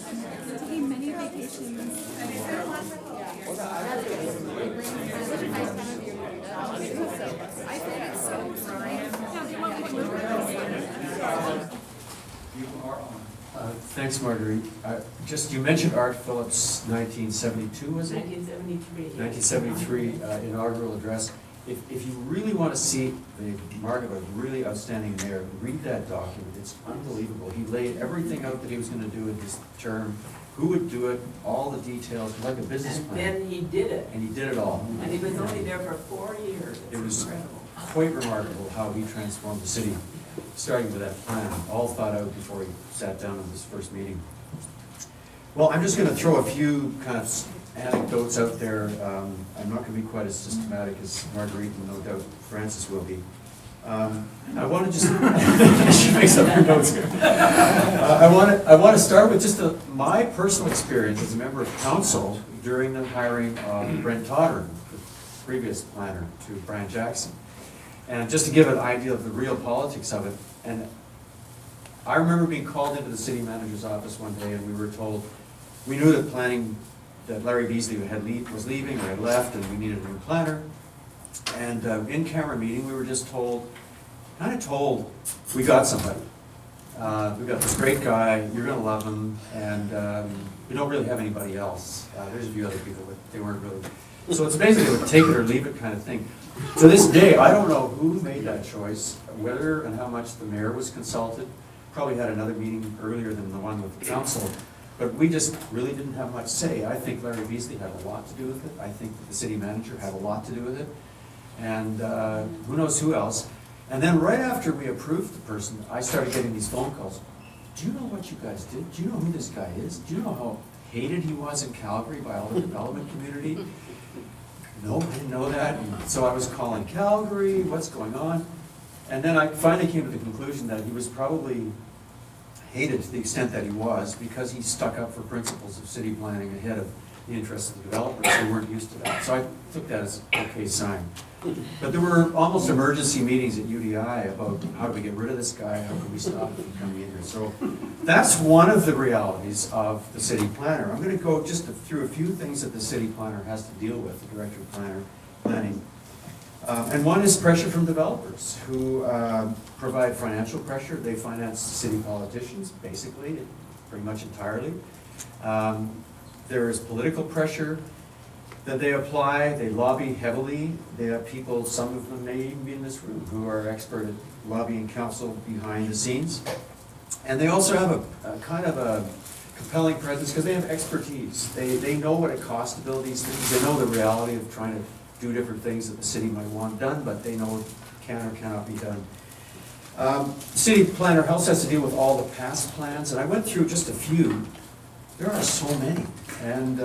taking many vacations. I think it's so dry. Thanks, Marguerite. You mentioned Art Phillips' 1972, was it? 1973. 1973 inaugural address. If you really want to see the mark of a really outstanding mayor, read that document. It's unbelievable. He laid everything out that he was going to do in his term, who would do it, all the details, like a business And plan. then he did it. And he did it all. And he was only there for 4 years. It was incredible. quite remarkable how he transformed the city, starting with that plan, all thought out before he sat down in his first meeting. Well, I'm just going to throw a few kind of anecdotes out there. I'm not going to be quite as systematic as Marguerite, and no doubt Francis will be. I want to just, she makes up her notes here. I want to start with just my personal experience as a member of council during the hiring of Brent Totter, the previous planner, to Brian Jackson. And just to give an idea of the real politics of it, and I remember being called into the city manager's office one day, and we were told, we knew that that Larry Beasley was leaving or had left, and we needed a new planner. And in-camera meeting, we were just told, we got somebody. We got this great guy, you're gonna love him, and we don't really have anybody else. There's a few other people, but they weren't really. So it's basically a take it or leave it kind of thing. To this day, I don't know who made that choice, whether and how much the mayor was consulted. Probably had another meeting earlier than the one with the council, but we just really didn't have much say. I think Larry Beasley had a lot to do with it. I think that the city manager had a lot to do with it. And who knows who else. And then right after we approved the person, I started getting these phone calls. Do you know what you guys did? Do you know who this guy is? Do you know how hated he was in Calgary by all the development community? No, I didn't know that. And so I was calling Calgary, what's going on? And then I finally came to the conclusion that he was probably hated to the extent that he was because he stuck up for principles of city planning ahead of the interests of the developers who weren't used to that. So I took that as an okay sign. But there were almost emergency meetings at UDI about how do we get rid of this guy, how can we stop him from coming in here. So that's one of the realities of the city planner. I'm going to go just through a few things that the city planner has to deal with, the director of planning. And one is pressure from developers who provide financial pressure. They finance city politicians, basically, pretty much entirely. There is political pressure that they apply. They lobby heavily. They have people, some of them may even be in this room, who are expert at lobbying council behind the scenes. And they also have a kind of a compelling presence because they have expertise. They know what it costs to build these things. They know the reality of trying to do different things that the city might want done, but they know it can or cannot be done. The city planner also has to deal with all the past plans, and I went through just a few. There are so many. And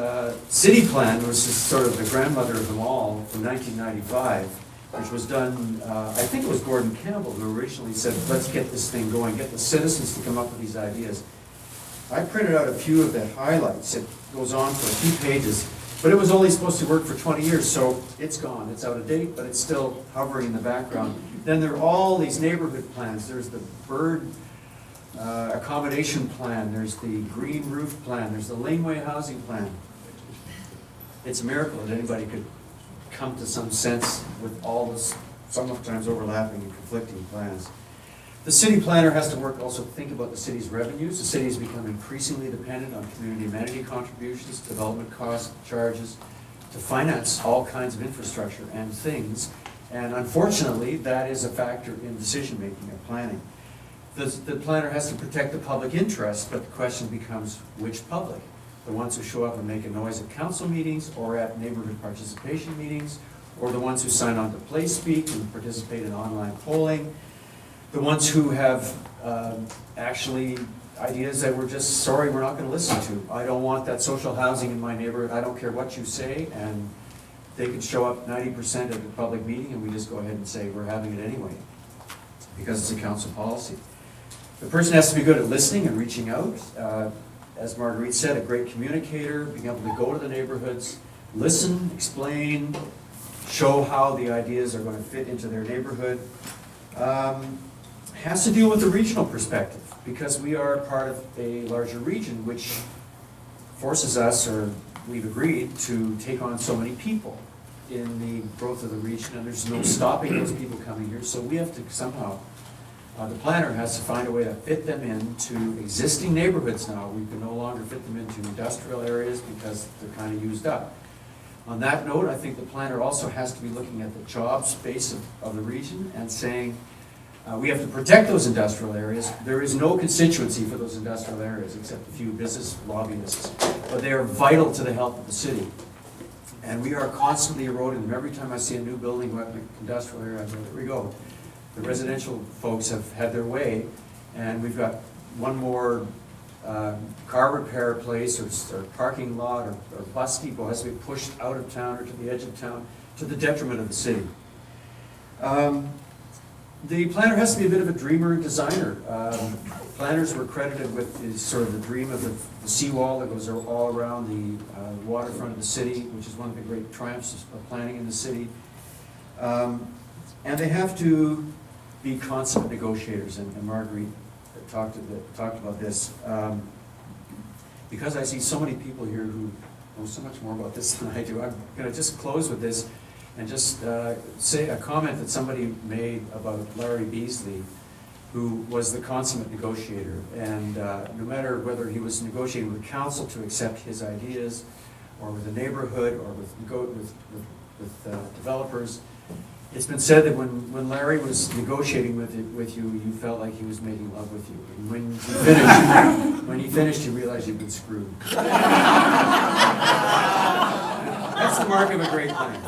city plan was just sort of the grandmother of them all from 1995, which was done, I think it was Gordon Campbell who originally said, let's get this thing going, get the citizens to come up with these ideas. I printed out a few of the highlights. It goes on for a few pages. But it was only supposed to work for 20 years, so it's gone. It's out of date, but it's still hovering in the background. Then there are all these neighborhood plans. There's the bird accommodation plan. There's the green roof plan. There's the laneway housing plan. It's a miracle that anybody could come to some sense with all this, sometimes overlapping and conflicting plans. The city planner has to work also think about the city's revenues. The city has become increasingly dependent on community amenity contributions, development cost charges, to finance all kinds of infrastructure and things. And unfortunately, that is a factor in decision-making and planning. The planner has to protect the public interest, but the question becomes, which public? The ones who show up and make a noise at council meetings or at neighborhood participation meetings, or the ones who sign on to play speak and participate in online polling, the ones who have actually ideas that we're just sorry we're not going to listen to. I don't want that social housing in my neighborhood. I don't care what you say, and they can show up 90% at the public meeting and we just go ahead and say we're having it anyway because it's a council policy. The person has to be good at listening and reaching out. As Marguerite said, a great communicator, being able to go to the neighborhoods, listen, explain, show how the ideas are going to fit into their neighborhood. Has to deal with the regional perspective because we are part of a larger region which forces us, or we've agreed to take on so many people in the growth of the region, and there's no stopping those people coming here, so we have to somehow, the planner has to find a way to fit them into existing neighborhoods now. We can no longer fit them into industrial areas because they're kind of used up. On that note, I think the planner also has to be looking at the job space of the region and saying, we have to protect those industrial areas. There is no constituency for those industrial areas except a few business lobbyists, but they are vital to the health of the city. And we are constantly eroding them. Every time I see a new building go up in an industrial area, I go, there we go. The residential folks have had their way, and we've got one more car repair place or parking lot or bus depot has to be pushed out of town or to the edge of town to the detriment of the city. The planner has to be a bit of a dreamer and designer. Planners were credited with sort of the dream of the seawall that goes all around the waterfront of the city, which is one of the great triumphs of planning in the city. And they have to be consummate negotiators, and Marguerite talked about this. Because I see so many people here who know so much more about this than I do, I'm going to just close with this and just say a comment that somebody made about Larry Beasley, who was the consummate negotiator. And no matter whether he was negotiating with council to accept his ideas, or with the neighborhood, or with developers, it's been said that when Larry was negotiating with you, you felt like he was making love with you. And when he finished, you realized you'd been screwed. That's the mark of a great plan.